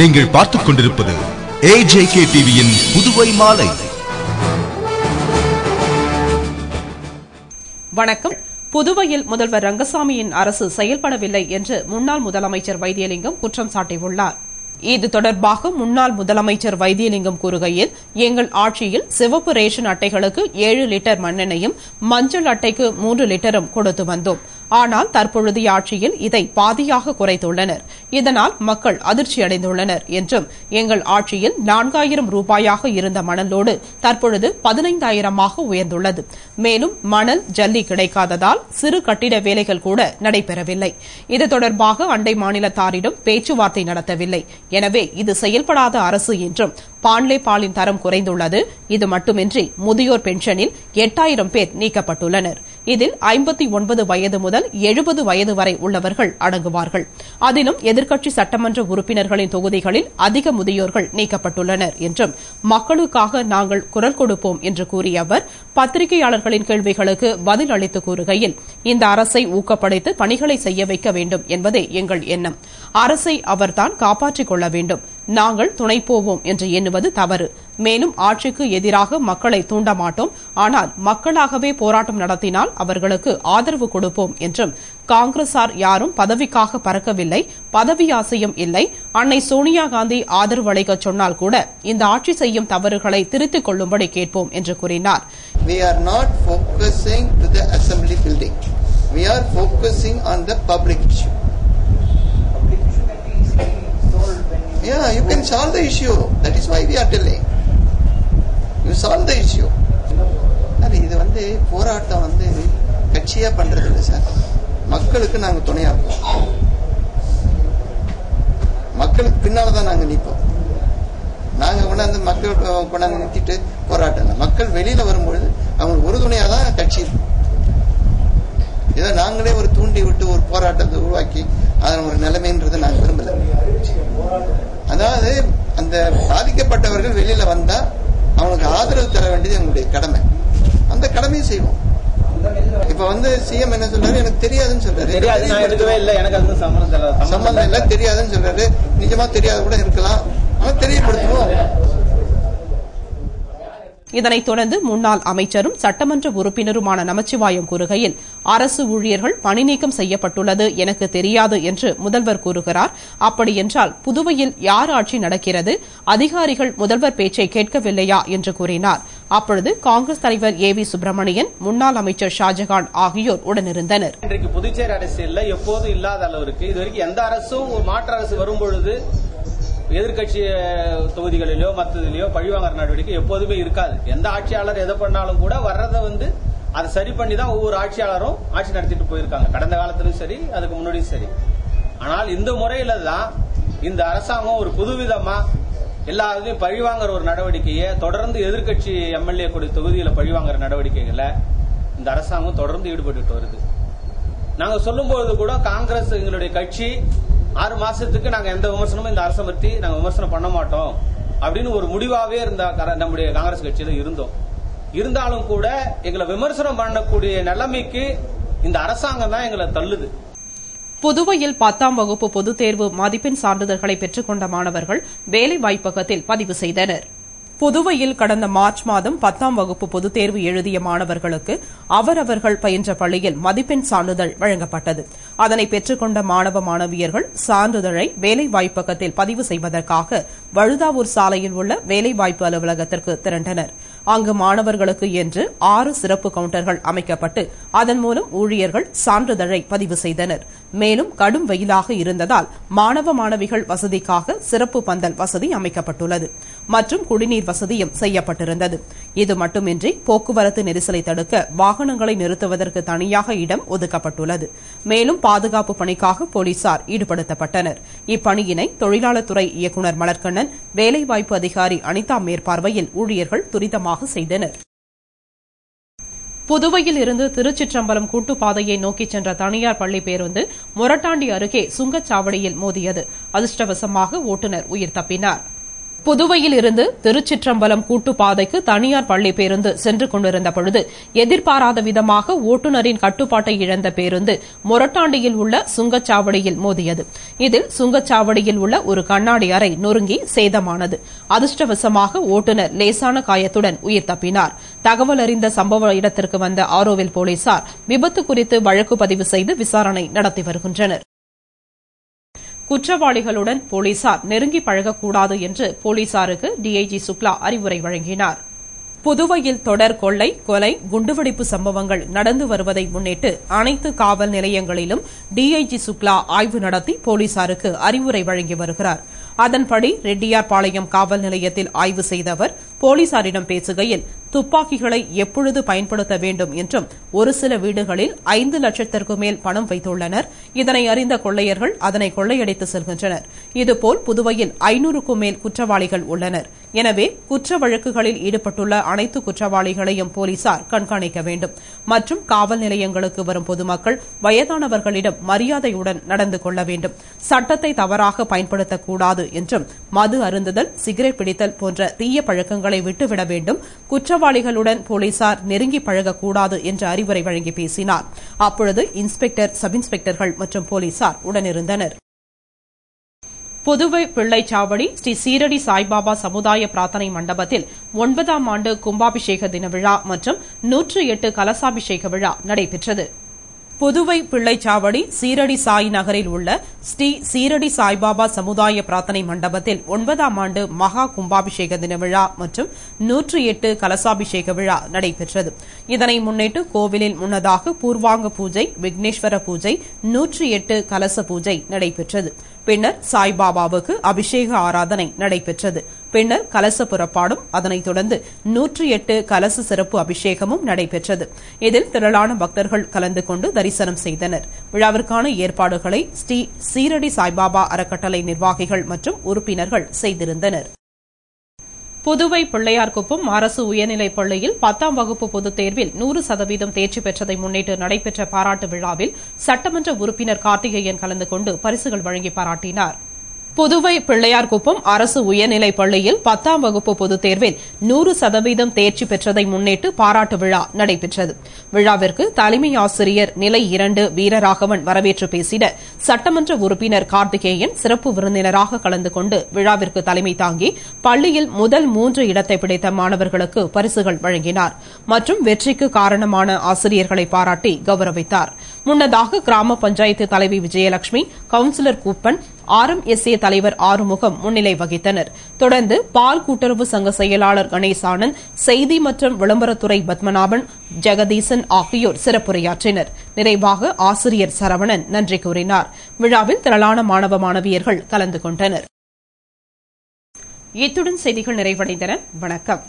நீங்கள் பார்த்துக் கொண்டிருப்பது AJK டிவியின் புதுவை மாலை. வணக்கம். புதுவையில் முதல்வர் ரங்கசாமியின் அரசு செயல்படவில்லை என்று முன்னாள் முதலமைச்சர் வைத்தியலிங்கம் குற்றம் சாட்டியுள்ளார். இது தொடர்பாக முன்னாள் முதலமைச்சர் வைத்தியலிங்கம் கூறுகையில், எங்கள் ஆட்சியில் சிவப்பு ரேஷன் அட்டைகளுக்கு 7 லிட்டர் மண்ணெண்ணையும் மஞ்சள் அட்டைக்கு 3 லிட்டரும் கொடுத்து வந்தோம். ஆனால் தற்பொழுதைய ஆட்சியில் இதை பாதியாக குறைத்துள்ளனர். இதனால் மக்கள் அதிர்ச்சியடைந்துள்ளனர் என்றும், எங்கள் ஆட்சியில் 4000 ரூபாயாக இருந்த மணலோடு தற்பொழுது 15000 உயர்ந்துள்ளது. மேலும் மணல் ஜல்லி கிடைக்காததால் சிறு கட்டிட வேலைகள் கூட நடைபெறவில்லை. இது தொடர்பாக அண்டை மாநிலத்தாரிடம் பேச்சுவார்த்தை நடத்தவில்லை. எனவே இது செயல்படாத அரசு என்றும், பாண்லே பாலின் தரம் குறைந்துள்ளது. இது மட்டுமின்றி முதியோர் பென்ஷனில் 8000 பேர் நீக்கப்பட்டுள்ளனர். இதில் 59 வயது முதல் 70 வயது வரை உள்ளவர்கள் அடங்குவார்கள். அதிலும் எதிர்க்கட்சி சட்டமன்ற உறுப்பினர்களின் தொகுதிகளில் அதிக முதியோர்கள் நீக்கப்பட்டுள்ளனர் என்றும், மக்களுக்காக நாங்கள் குரல் கொடுப்போம் என்று கூறிய அவர், பத்திரிகையாளர்களின் கேள்விகளுக்கு பதில் அளித்து கூறுகையில், இந்த அரசை ஊக்கப்படுத்தி பணிகளை செய்ய வைக்க வேண்டும் என்பதே எங்கள் எண்ணம். அரசை அவர்தான் காப்பாற்றிக் கொள்ள வேண்டும். நாங்கள் துணை போவோம் என்று எண்ணுவது தவறு. மேலும் ஆட்சிக்கு எதிராக மக்களை தூண்ட மாட்டோம். ஆனால் மக்களாகவே போராட்டம் நடத்தினால் அவர்களுக்கு ஆதரவு கொடுப்போம் என்றும், காங்கிரசார் யாரும் பதவிக்காக பறக்கவில்லை, பதவி ஆசையும் இல்லை. அன்னை சோனியா காந்தி ஆதரவு அளிக்க சொன்னால் கூட இந்த ஆட்சி செய்யும் தவறுகளை திருத்திக் கொள்ளும்படி கேட்போம் என்று கூறினார். We are not focusing to the assembly building. We are focusing on the public issue. Yeah, you can solve the issue. That is why we are telling. You solve the issue. இது போராட்டம் கட்சியா பண்றது இல்லை sir. மக்களுக்கு நாங்க துணையா இருப்போம். மக்களுக்கு பின்னால்தான் நாங்க நிற்போம். நாங்க கொண்டாந்து மக்கள் கொண்டாந்து நிறுத்திட்டு போராட்டம் இல்லை. மக்கள் வெளியில வரும்பொழுது அவங்களுக்கு உறுதுணையா தான் கட்சி இருக்கும். ஏதோ நாங்களே ஒரு தூண்டி விட்டு ஒரு போராட்டத்தை உருவாக்கி அதன் ஒரு நிலைமைன்றதை நாங்கள் விரும்பல. அதாவது அந்த பாதிக்கப்பட்டவர்கள் வெளியில வந்தா அவங்களுக்கு ஆதரவு தர வேண்டியது எங்களுடைய கடமை. அந்த கடமையை செய்வோம். இப்ப சிஎம் என்ன சொல்றாரு, எனக்கு தெரியாதுன்னு சொல்றாரு. சம்பந்தம் இல்ல, தெரியாதுன்னு சொல்றாரு. நிஜமா தெரியாத கூட இருக்கலாம். ஆனா தெரியப்படுத்துவோம். இதனைத் தொடர்ந்து முன்னாள் அமைச்சரும் சட்டமன்ற உறுப்பினருமான நமச்சிவாயம் கூறுகையில், அரசு ஊழியர்கள் பணி நீக்கம் செய்யப்பட்டுள்ளது எனக்கு தெரியாது என்று முதல்வர் கூறுகிறார். அப்படியென்றால் புதுவையில் யார் ஆட்சி நடக்கிறது? அதிகாரிகள் முதல்வர் பேச்சை கேட்கவில்லையா என்று கூறினார். அப்பொழுது காங்கிரஸ் தலைவர் ஏவி சுப்பிரமணியன், முன்னாள் அமைச்சர் ஷாஜகான் ஆகியோர் உடனிருந்தனர். இன்றைக்கு புதுச்சேரி அரசியல் எப்போதும் இல்லாத அளவிற்கு இதுவரைக்கும் எந்த அரசும் மாற்று அரசு வரும்பொழுது எதிர்கட்சி தொகுதிகளிலோ மற்றதிலோ பழிவாங்கற நடவடிக்கை எப்போதுமே இருக்காது. எந்த ஆட்சியாளர் எதை பண்ணாலும் கூட வர்றதை அதை சரி பண்ணி தான் ஒவ்வொரு ஆட்சியாளரும் ஆட்சி நடத்திட்டு போயிருக்காங்க. கடந்த காலத்திலும் சரி, அதுக்கு முன்னாடியும் சரி. ஆனால் இந்த முறையில தான் இந்த அரசாங்கம் ஒரு புதுவிதமா எல்லாத்தையும் பழிவாங்கற ஒரு நடவடிக்கையை தொடர்ந்து எதிர்கட்சி எம்எல்ஏ கூடிய தொகுதியில பழிவாங்கற நடவடிக்கைகளை இந்த அரசாங்கம் தொடர்ந்து ஈடுபட்டு வருது. நாங்க சொல்லும்போது கூட காங்கிரஸ் எங்களுடைய கட்சி 6 மாசத்துக்கு நாங்க எந்த விமர்சனமும் இந்த அரசை பற்றி நாங்க விமர்சனம் பண்ண மாட்டோம் அப்படின்னு ஒரு முடிவாவே இருந்த நம்முடைய காங்கிரஸ் கட்சியில இருந்தோம். இருந்தாலும் கூட எங்களை விமர்சனம் பண்ணக்கூடிய நிலைமைக்கு இந்த அரசாங்கம் தான் எங்களை தள்ளுது. புதுவையில் 10ஆம் வகுப்பு பொதுத் தேர்வு மதிப்பெண் சான்றிதழ்களை பெற்றுக் கொண்ட மாணவர்கள் வேலை வாய்ப்பகத்தில் பதிவு செய்தனர். புதுவையில் கடந்த மார்ச் மாதம் 10ஆம் வகுப்பு பொதுத் தேர்வு எழுதிய மாணவர்களுக்கு அவரவர்கள் பயின்ற பள்ளியில் மதிப்பெண் சான்றிதழ் வழங்கப்பட்டது. அதனை பெற்றுக்கொண்ட மாணவ மாணவியர்கள் சான்றிதழை வேலைவாய்ப்பகத்தில் பதிவு செய்வதற்காக வழுதாவூர் சாலையில் உள்ள வேலைவாய்ப்பு அலுவலகத்திற்கு திரண்டனர். அங்கு மாணவர்களுக்கு என்று 6 சிறப்பு கவுண்டர்கள் அமைக்கப்பட்டு அதன் மூலம் ஊழியர்கள் சான்றிதழை பதிவு செய்தனர். மேலும் கடும் வெயிலாக இருந்ததால் மாணவ மாணவிகள் வசதிக்காக சிறப்பு பந்தல் வசதி அமைக்கப்பட்டுள்ளது மற்றும் குடிநீர் வசதியும் செய்யப்பட்டிருந்தது. இது மட்டுமின்றி போக்குவரத்து நெரிசலை தடுக்க வாகனங்களை நிறுத்துவதற்கு தனியாக இடம் ஒதுக்கப்பட்டுள்ளது. மேலும் பாதுகாப்பு பணிக்காக போலீசார் ஈடுபடுத்தப்பட்டனர். இப்பணியினை தொழிலாளர் துறை இயக்குநர் மலர்கண்ணன், வேலைவாய்ப்பு அதிகாரி அனிதா மேற்பார்வையில் ஊழியர்கள் துரிதமாக செய்தனர். புதுவையில் இருந்து திருச்சிற்றம்பலம் கூட்டுப்பாதையை நோக்கி சென்ற தனியார் பள்ளி பேருந்து மொரட்டாண்டி அருகே சுங்கச்சாவடியில் மோதியது. அதிர்ஷ்டவசமாக ஓட்டுநர் உயிர் தப்பினார். புதுவையில் இருந்து திருச்சிற்றம்பலம் கூட்டுப்பாதைக்கு தனியார் பள்ளி பேருந்து சென்று கொண்டிருந்த பொழுது எதிர்பாராத விதமாக ஓட்டுநரின் கட்டுப்பாட்டை இழந்த பேருந்து மொரட்டாண்டியில் உள்ள சுங்கச்சாவடியில் மோதியது. இதில் சுங்கச்சாவடியில் உள்ள ஒரு கண்ணாடி அறை நொறுங்கி சேதமானது. அதிர்ஷ்டவசமாக ஓட்டுநர் லேசான காயத்துடன் உயிர் தப்பினார். தகவல் அறிந்த சம்பவ இடத்திற்கு வந்த ஆரோவில் போலீசார் விபத்து குறித்து வழக்கு பதிவு செய்து விசாரணை நடத்தி வருகின்றனர். குற்றவாளிகளுடன் போலீசார் நெருங்கி பழகக்கூடாது என்று போலீசாருக்கு டிஐஜி சுக்லா அறிவுரை வழங்கினார். புதுவையில் தொடர் கொள்ளை, கொலை, குண்டுவெடிப்பு சம்பவங்கள் நடந்து வருவதை முன்னிட்டு அனைத்து காவல் நிலையங்களிலும் டிஐஜி சுக்லா ஆய்வு நடத்தி போலீசாருக்கு அறிவுரை வழங்கி வருகிறார். அதன்படி ரெட்டியார்பாளையம் காவல் நிலையத்தில் ஆய்வு செய்த அவர் போலீசாரிடம் பேசுகையில் துப்பாக்கிகளை எப்பொழுது பயன்படுத்த வேண்டும் என்றும் ஒரு சில வீடுகளில் 5 லட்சத்திற்கும் மேல் பணம் வைத்துள்ளனர். இதனை அறிந்த கொள்ளையர்கள் அதனை கொள்ளையடித்து செல்கின்றனர். இதுபோல் புதுவையில் 500க்கும் மேல் குற்றவாளிகள் உள்ளனர். எனவே குற்ற வழக்குகளில் ஈடுபட்டுள்ள அனைத்து குற்றவாளிகளையும் போலீசார் கண்காணிக்க வேண்டும் மற்றும் காவல் நிலையங்களுக்கு வரும் பொதுமக்கள் வயதானவர்களிடம் மரியாதையுடன் நடந்து கொள்ள வேண்டும். சட்டத்தை தவறாக பயன்படுத்தக்கூடாது என்றும் மது அருந்துதல், சிகரெட் பிடித்தல் போன்ற தீய பழக்கங்களை விட்டுவிட வேண்டும். குற்றவாளிகளுடன் போலீசார் நெருங்கி பழகக்கூடாது என்ற அறிவுரை வழங்கி பேசினார். அப்பொழுது இன்ஸ்பெக்டர், சப் இன்ஸ்பெக்டர்கள் மற்றும் போலீசார் உடனிருந்தனர். புதுவை பிள்ளைச்சாவடி ஸ்ரீ சீரடி சாய்பாபா சமுதாய பிரார்த்தனை மண்டபத்தில் 9ஆம் ஆண்டு கும்பாபிஷேக தின விழா மற்றும் 108 கலசாபிஷேக விழா நடைபெற்றது. புதுவை பிள்ளைச்சாவடி சீரடி சாய் நகரில் உள்ள ஸ்ரீ சீரடி சாய்பாபா சமுதாய பிரார்த்தனை மண்டபத்தில் 9ஆம் ஆண்டு மகா கும்பாபிஷேக தின விழா மற்றும் 108 கலசாபிஷேக விழா நடைபெற்றது. இதனை முன்னிட்டு கோவிலில் முன்னதாக பூர்வாங்க பூஜை, விக்னேஸ்வர பூஜை, 108 கலச பூஜை நடைபெற்றது. பின்னர் சாய்பாபாவுக்கு அபிஷேக ஆராதனை நடைபெற்றது. பின்னர் கலச புறப்பாடும், அதனைத் தொடர்ந்து 108 கலச சிறப்பு அபிஷேகமும் நடைபெற்றது. இதில் திரளான பக்தர்கள் கலந்து கொண்டு தரிசனம் செய்தனர். விழாவிற்கான ஏற்பாடுகளை ஸ்ரீ சீரடி சாய்பாபா அறக்கட்டளை நிர்வாகிகள் மற்றும் உறுப்பினர்கள் செய்திருந்தனர். புதுவை பிள்ளையார்குப்பம் அரசு உயர்நிலைப் பள்ளியில் 10ஆம் வகுப்பு பொதுத் தேர்வில் 100% தேர்ச்சி பெற்றதை முன்னிட்டு நடைபெற்ற பாராட்டு விழாவில் சட்டமன்ற உறுப்பினர் கார்த்திகேயன் கலந்து கொண்டு பரிசுகள் வழங்கி பாராட்டினார். புதுவை பிள்ளையார்குப்பம் அரசு உயர்நிலைப் பள்ளியில் 10ஆம் வகுப்பு பொதுத் தேர்வில் 100% தேர்ச்சி பெற்றதை முன்னிட்டு பாராட்டு விழா நடைபெற்றது. விழாவிற்கு தலைமை ஆசிரியர் நிலை 2 வீரராகவன் வரவேற்று பேசிட சட்டமன்ற உறுப்பினர் கார்த்திகேயன் சிறப்பு விருந்தினராக கலந்து கொண்டு விழாவிற்கு தலைமை தாங்கி பள்ளியில் முதல் 3 இடத்தை பிடித்த மாணவர்களுக்கு பரிசுகள் வழங்கினார் மற்றும் வெற்றிக்கு காரணமான ஆசிரியர்களை பாராட்டி கௌரவித்தார். முன்னதாக கிராம பஞ்சாயத்து தலைவி விஜயலட்சுமி, கவுன்சிலர் கூப்பன், RMSA தலைவர் ஆறுமுகம் முன்னிலை வகித்தனர். தொடர்ந்து பால் கூட்டுறவு சங்க செயலாளர் கணேசானந்த், செய்தி மற்றும் விளம்பரத்துறை பத்மநாபன், ஜெகதீசன் ஆகியோர் சிறப்புரையாற்றினர். நிறைவாக ஆசிரியர் சரவணன் நன்றி கூறினார். விழாவில் திரளான மாணவ மாணவியர்கள் கலந்து கொண்டனர். இத்துடன் செய்திகள் நிறைவடைந்தன. வணக்கம்.